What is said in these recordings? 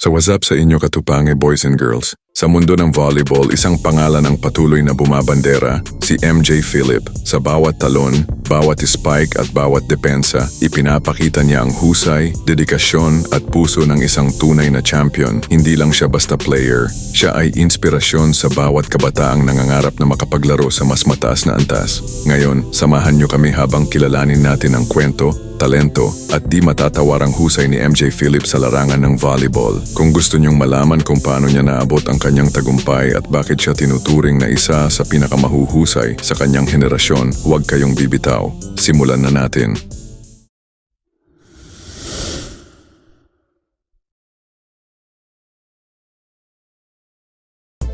So what's up sa inyo katupange boys and girls? Sa mundo ng volleyball, isang pangalan ang patuloy na bumabandera, si MJ Philip. Sa bawat talon, bawat spike at bawat depensa, ipinapakita niya ang husay, dedikasyon at puso ng isang tunay na champion. Hindi lang siya basta player, siya ay inspirasyon sa bawat kabataang nangangarap na makapaglaro sa mas mataas na antas. Ngayon, samahan niyo kami habang kilalanin natin ang kwento, talento at di matatawarang husay ni MJ Philip sa larangan ng volleyball. Kung gusto niyong malaman kung paano niya naabot ang kanyang tagumpay at bakit siya tinuturing na isa sa pinakamahuhusay sa kanyang henerasyon, huwag kayong bibitaw. Simulan na natin.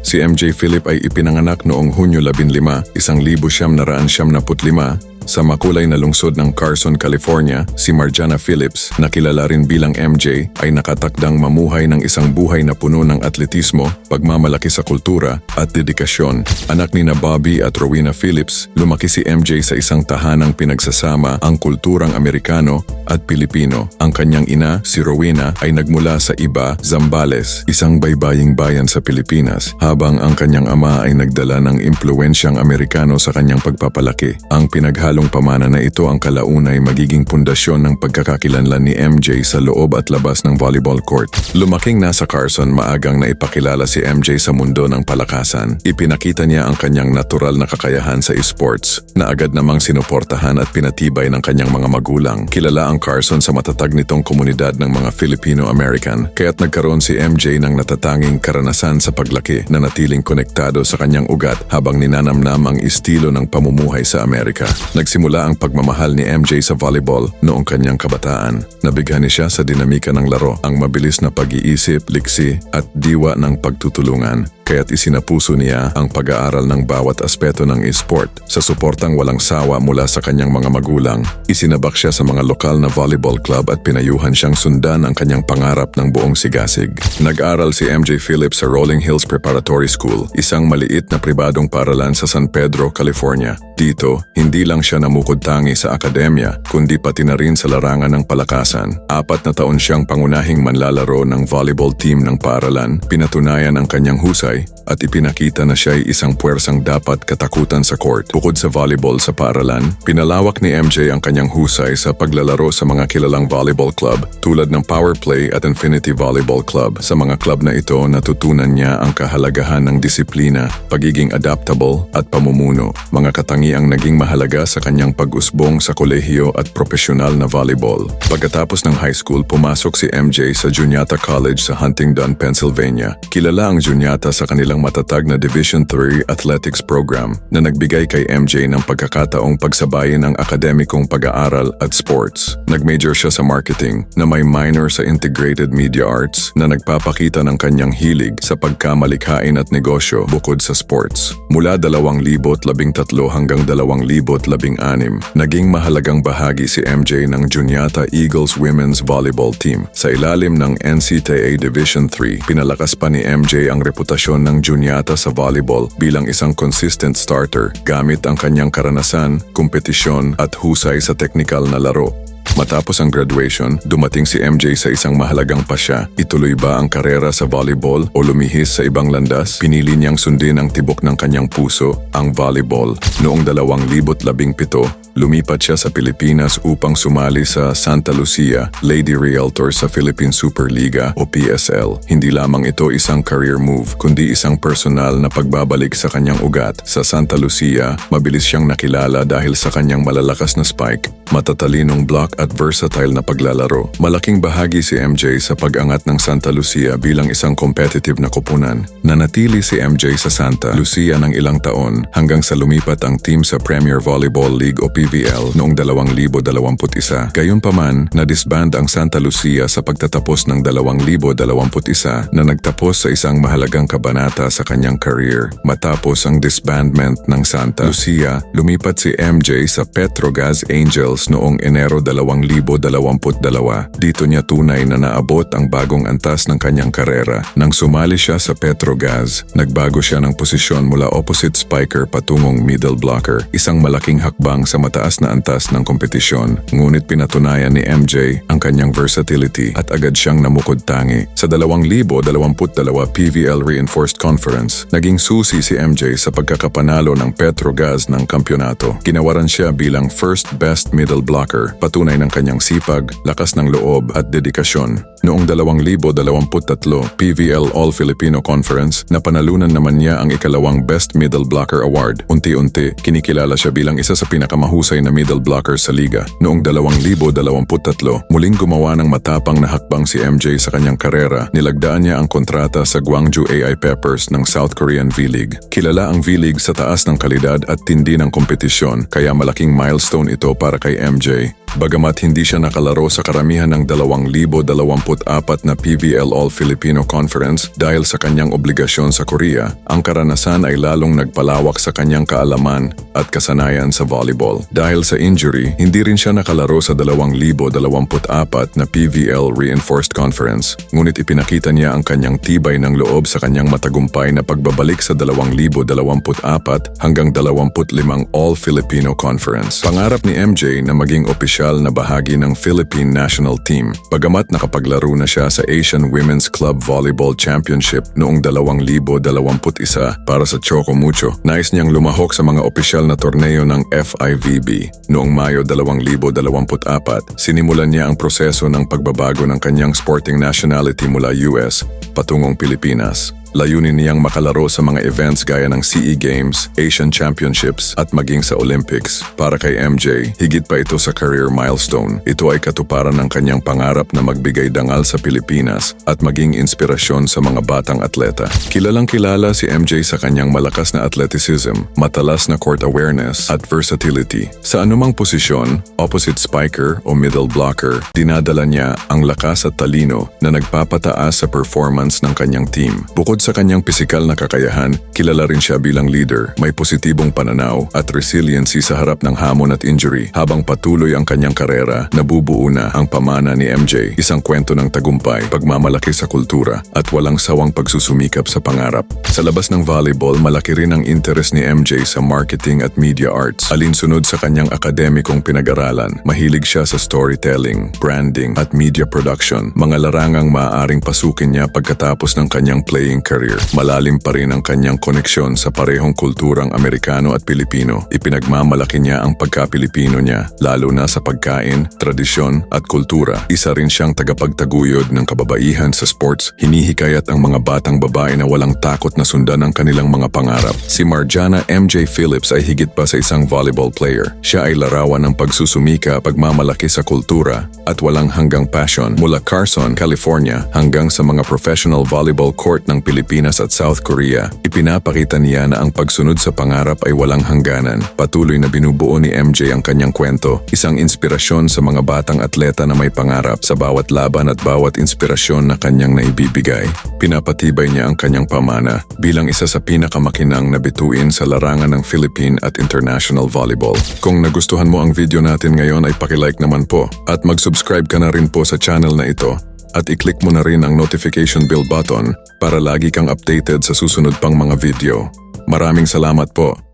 Si MJ Philip ay ipinanganak noong Hunyo 15, 1995 sa makulay na lungsod ng Carson, California. Si Marjana Phillips, na kilala rin bilang MJ, ay nakatakdang mamuhay ng isang buhay na puno ng atletismo, pagmamalaki sa kultura at dedikasyon. Anak ni na Bobby at Rowena Phillips, lumaki si MJ sa isang tahanang pinagsasama ang kulturang Amerikano at Pilipino. Ang kanyang ina, si Rowena, ay nagmula sa Iba, Zambales, isang baybaying bayan sa Pilipinas, habang ang kanyang ama ay nagdala ng impluwensyang Amerikano sa kanyang pagpapalaki. Ang pinaghalong pamana na ito ang kalaunay magiging pundasyon ng pagkakakilanlan ni MJ sa loob at labas ng volleyball court. Lumaking nasa Carson, maagang naipakilala si MJ sa mundo ng palakasan. Ipinakita niya ang kanyang natural na kakayahan sa esports, na agad namang sinuportahan at pinatibay ng kanyang mga magulang. Kilala ang Carson sa matatag nitong komunidad ng mga Filipino-American, kaya't nagkaroon si MJ ng natatanging karanasan sa paglaki na natiling konektado sa kanyang ugat habang ninanamnam ang estilo ng pamumuhay sa Amerika. Nagsimula ang pagmamahal ni MJ sa volleyball noong kanyang kabataan. Nabighani siya sa dinamika ng laro, ang mabilis na pag-iisip, liksi at diwa ng pagtutulungan. Kaya't isinapuso niya ang pag-aaral ng bawat aspeto ng esport. Sa suportang walang sawa mula sa kanyang mga magulang, isinabak siya sa mga lokal na volleyball club at pinayuhan siyang sundan ang kanyang pangarap ng buong sigasig. Nag-aral si MJ Phillips sa Rolling Hills Preparatory School, isang maliit na pribadong paaralan sa San Pedro, California. Dito, hindi lang siya namukod-tangi sa akademya, kundi pati na rin sa larangan ng palakasan. 4 na taon siyang pangunahing manlalaro ng volleyball team ng paaralan, pinatunayan ang kanyang husay at ipinakita na siya ay isang puwersang dapat katakutan sa court. Bukod sa volleyball sa paaralan, pinalawak ni MJ ang kanyang husay sa paglalaro sa mga kilalang volleyball club tulad ng Power Play at Infinity Volleyball Club. Sa mga club na ito, natutunan niya ang kahalagahan ng disiplina, pagiging adaptable at pamumuno, mga katangiang naging mahalaga sa kanyang pag-usbong sa kolehiyo at profesional na volleyball. Pagkatapos ng high school, pumasok si MJ sa Juniata College sa Huntingdon, Pennsylvania. Kilala ang Juniata sa kanilang matatag na Division III Athletics Program na nagbigay kay MJ ng pagkakataong pagsabayin ang akademikong pag-aaral at sports. Nag-major siya sa marketing na may minor sa Integrated Media Arts na nagpapakita ng kanyang hilig sa pagkamalikhain at negosyo bukod sa sports. Mula 2013 hanggang 2016, naging mahalagang bahagi si MJ ng Juniata Eagles Women's Volleyball Team. Sa ilalim ng NCAA Division III, pinalakas pa ni MJ ang reputasyon ng Juniata sa volleyball bilang isang consistent starter gamit ang kanyang karanasan, kompetisyon at husay sa teknikal na laro. Matapos ang graduation, dumating si MJ sa isang mahalagang pasya. Ituloy ba ang karera sa volleyball o lumihis sa ibang landas? Pinili niyang sundin ang tibok ng kanyang puso, ang volleyball. Noong 2017, lumipat siya sa Pilipinas upang sumali sa Santa Lucia Lady Realtors sa Philippine Superliga o PSL. Hindi lamang ito isang career move, kundi isang personal na pagbabalik sa kanyang ugat. Sa Santa Lucia, mabilis siyang nakilala dahil sa kanyang malalakas na spike, matatalinong block at versatile na paglalaro. Malaking bahagi si MJ sa pag-angat ng Santa Lucia bilang isang competitive na koponan. Nanatili si MJ sa Santa Lucia ng ilang taon hanggang sa lumipat ang team sa Premier Volleyball League o PVL noong 2021. Gayunpaman, na-disband ang Santa Lucia sa pagtatapos ng 2021 na nagtapos sa isang mahalagang kabanata sa kanyang career. Matapos ang disbandment ng Santa Lucia, lumipat si MJ sa Petrogas Angels noong Enero 2022. Dito niya tunay na naabot ang bagong antas ng kanyang karera. Nang sumali siya sa Petrogas, nagbago siya ng posisyon mula opposite spiker patungong middle blocker, isang malaking hakbang sa pinakamataas na antas ng kompetisyon, ngunit pinatunayan ni MJ ang kanyang versatility at agad siyang namukod-tangi. Sa 2022 PVL Reinforced Conference, naging susi si MJ sa pagkakapanalo ng Petrogas ng kampyonato. Ginawaran siya bilang first best middle blocker, patunay ng kanyang sipag, lakas ng loob at dedikasyon. Noong 2023 PVL All-Filipino Conference, napanalunan naman niya ang ikalawang Best Middle Blocker Award. Unti-unti, kinikilala siya bilang isa sa pinakamahusay na middle blocker sa liga. Noong 2023, muling gumawa ng matapang na hakbang si MJ sa kanyang karera. Nilagdaan niya ang kontrata sa Gwangju AI Peppers ng South Korean V-League. Kilala ang V-League sa taas ng kalidad at tindi ng kompetisyon, kaya malaking milestone ito para kay MJ. Bagamat hindi siya nakalaro sa karamihan ng 2024 na PVL All-Filipino Conference dahil sa kanyang obligasyon sa Korea, ang karanasan ay lalong nagpalawak sa kanyang kaalaman at kasanayan sa volleyball. Dahil sa injury, hindi rin siya nakalaro sa 2024 na PVL Reinforced Conference, ngunit ipinakita niya ang kanyang tibay ng loob sa kanyang matagumpay na pagbabalik sa 2024 hanggang 25 All-Filipino Conference. Pangarap ni MJ na maging opisyal na bahagi ng Philippine National Team. Bagamat nakapaglaro na siya sa Asian Women's Club Volleyball Championship noong 2021 para sa Choco Mucho, nais niyang lumahok sa mga opisyal na torneo ng FIVB. Noong Mayo 2024, sinimulan niya ang proseso ng pagbabago ng kanyang sporting nationality mula US patungong Pilipinas. Layunin niyang makalaro sa mga events gaya ng CE Games, Asian Championships at maging sa Olympics. Para kay MJ, higit pa ito sa career milestone. Ito ay katuparan ng kanyang pangarap na magbigay dangal sa Pilipinas at maging inspirasyon sa mga batang atleta. Kilalang kilala si MJ sa kanyang malakas na athleticism, matalas na court awareness at versatility. Sa anumang posisyon, opposite spiker o middle blocker, dinadala niya ang lakas at talino na nagpapataas sa performance ng kanyang team. Bukod sa kanyang pisikal na kakayahan, kilala rin siya bilang leader, may positibong pananaw at resiliency sa harap ng hamon at injury. Habang patuloy ang kanyang karera, nabubuo na ang pamana ni MJ, isang kwento ng tagumpay, pagmamalaki sa kultura at walang sawang pagsusumikap sa pangarap. Sa labas ng volleyball, malaki rin ang interest ni MJ sa marketing at media arts. Alinsunod sa kanyang akademikong pinag-aralan, mahilig siya sa storytelling, branding at media production, mga larangang maaaring pasukin niya pagkatapos ng kanyang playing career. Malalim pa rin ang kanyang koneksyon sa parehong kulturang Amerikano at Pilipino. Ipinagmamalaki niya ang pagka-Pilipino niya, lalo na sa pagkain, tradisyon at kultura. Isa rin siyang tagapagtaguyod ng kababaihan sa sports. Hinihikayat ang mga batang babae na walang takot na sundan ang kanilang mga pangarap. Si Marjana MJ Phillips ay higit pa sa isang volleyball player. Siya ay larawan ng pagsusumika, pagmamalaki sa kultura at walang hanggang passion. Mula Carson, California hanggang sa mga professional volleyball court ng Pilipinas at South Korea, ipinapakita niya na ang pagsunod sa pangarap ay walang hangganan. Patuloy na binubuo ni MJ ang kanyang kwento, isang inspirasyon sa mga batang atleta na may pangarap. Sa bawat laban at bawat inspirasyon na kanyang naibibigay, pinapatibay niya ang kanyang pamana bilang isa sa pinakamakinang na bituin sa larangan ng Philippine at international volleyball. Kung nagustuhan mo ang video natin ngayon ay paki-like naman po at mag-subscribe ka na rin po sa channel na ito. At i-click mo na rin ang notification bell button para lagi kang updated sa susunod pang mga video. Maraming salamat po.